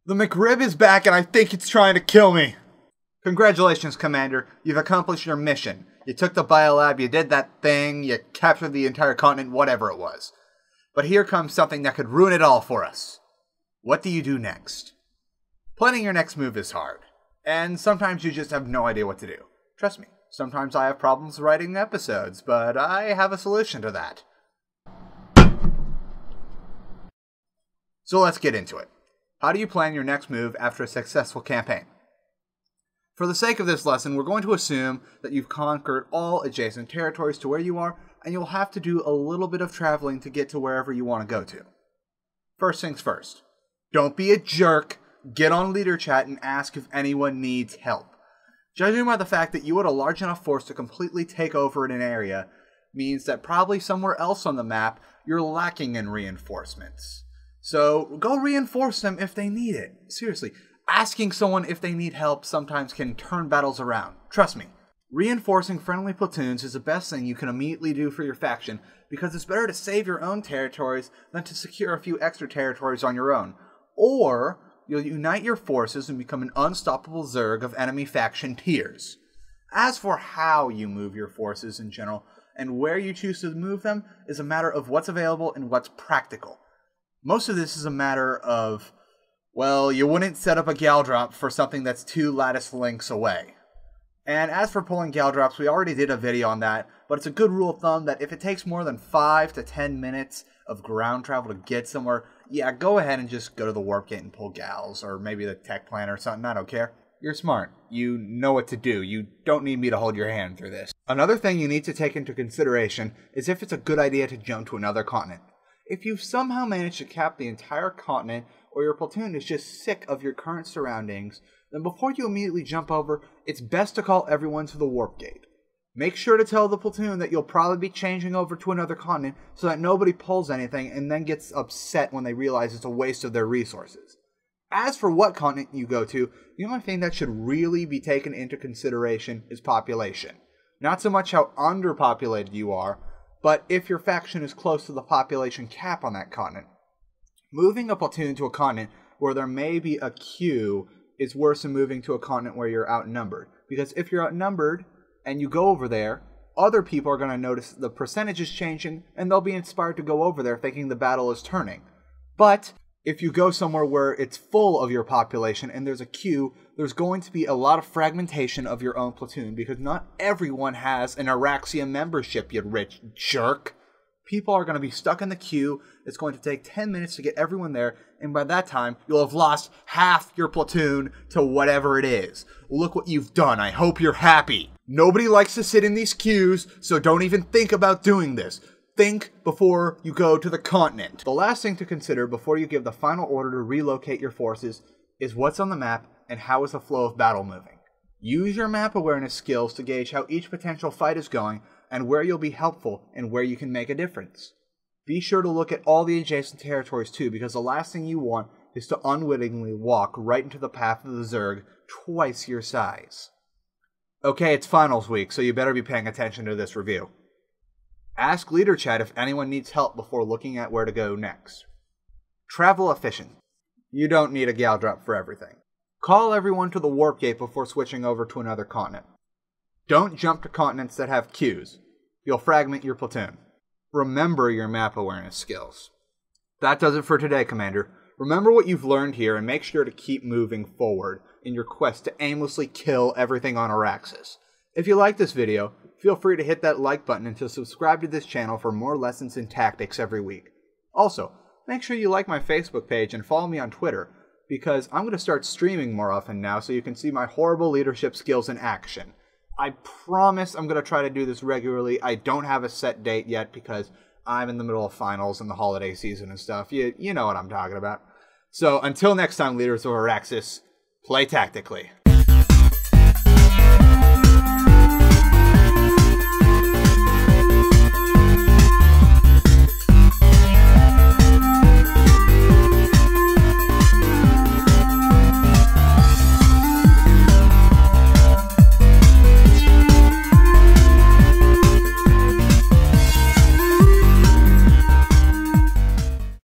The McRib is back and I think it's trying to kill me. Congratulations, Commander. You've accomplished your mission. You took the biolab, you did that thing, you captured the entire continent, whatever it was. But here comes something that could ruin it all for us. What do you do next? Planning your next move is hard. And sometimes you just have no idea what to do. Trust me, sometimes I have problems writing episodes, but I have a solution to that. So let's get into it. How do you plan your next move after a successful campaign? For the sake of this lesson, we're going to assume that you've conquered all adjacent territories to where you are, and you'll have to do a little bit of traveling to get to wherever you want to go to. First things first, don't be a jerk, get on leader chat and ask if anyone needs help. Judging by the fact that you had a large enough force to completely take over in an area, means that probably somewhere else on the map, you're lacking in reinforcements. So go reinforce them if they need it. Seriously, asking someone if they need help sometimes can turn battles around. Trust me. Reinforcing friendly platoons is the best thing you can immediately do for your faction, because it's better to save your own territories than to secure a few extra territories on your own. Or you'll unite your forces and become an unstoppable Zerg of enemy faction tiers. As for how you move your forces in general, and where you choose to move them, is a matter of what's available and what's practical. Most of this is a matter of, well, you wouldn't set up a gal drop for something that's 2 lattice links away. And as for pulling gal drops, we already did a video on that, but it's a good rule of thumb that if it takes more than 5 to 10 minutes of ground travel to get somewhere, yeah, go ahead and just go to the warp gate and pull gals, or maybe the tech plant or something, I don't care. You're smart. You know what to do. You don't need me to hold your hand through this. Another thing you need to take into consideration is if it's a good idea to jump to another continent. If you've somehow managed to cap the entire continent, or your platoon is just sick of your current surroundings, then before you immediately jump over, it's best to call everyone to the warp gate. Make sure to tell the platoon that you'll probably be changing over to another continent so that nobody pulls anything and then gets upset when they realize it's a waste of their resources. As for what continent you go to, the only thing that should really be taken into consideration is population. Not so much how underpopulated you are, but if your faction is close to the population cap on that continent. Moving a platoon to a continent where there may be a queue is worse than moving to a continent where you're outnumbered. Because if you're outnumbered and you go over there, other people are going to notice the percentages changing and they'll be inspired to go over there thinking the battle is turning. But if you go somewhere where it's full of your population and there's a queue, there's going to be a lot of fragmentation of your own platoon because not everyone has an Araxia membership, you rich jerk. People are going to be stuck in the queue. It's going to take 10 minutes to get everyone there, and by that time, you'll have lost half your platoon to whatever it is. Look what you've done. I hope you're happy. Nobody likes to sit in these queues, so don't even think about doing this. Think before you go to the continent. The last thing to consider before you give the final order to relocate your forces is what's on the map and how is the flow of battle moving. Use your map awareness skills to gauge how each potential fight is going and where you'll be helpful and where you can make a difference. Be sure to look at all the adjacent territories too, because the last thing you want is to unwittingly walk right into the path of the Zerg twice your size. Okay, it's finals week, so you better be paying attention to this review. Ask leader chat if anyone needs help before looking at where to go next. Travel efficient. You don't need a gal drop for everything. Call everyone to the warp gate before switching over to another continent. Don't jump to continents that have queues. You'll fragment your platoon. Remember your map awareness skills. That does it for today, Commander. Remember what you've learned here and make sure to keep moving forward in your quest to aimlessly kill everything on Araxis. If you like this video, feel free to hit that like button and to subscribe to this channel for more lessons in tactics every week. Also, make sure you like my Facebook page and follow me on Twitter, because I'm going to start streaming more often now so you can see my horrible leadership skills in action. I promise I'm going to try to do this regularly. I don't have a set date yet because I'm in the middle of finals and the holiday season and stuff. You know what I'm talking about. So until next time, leaders of Araxis, play tactically.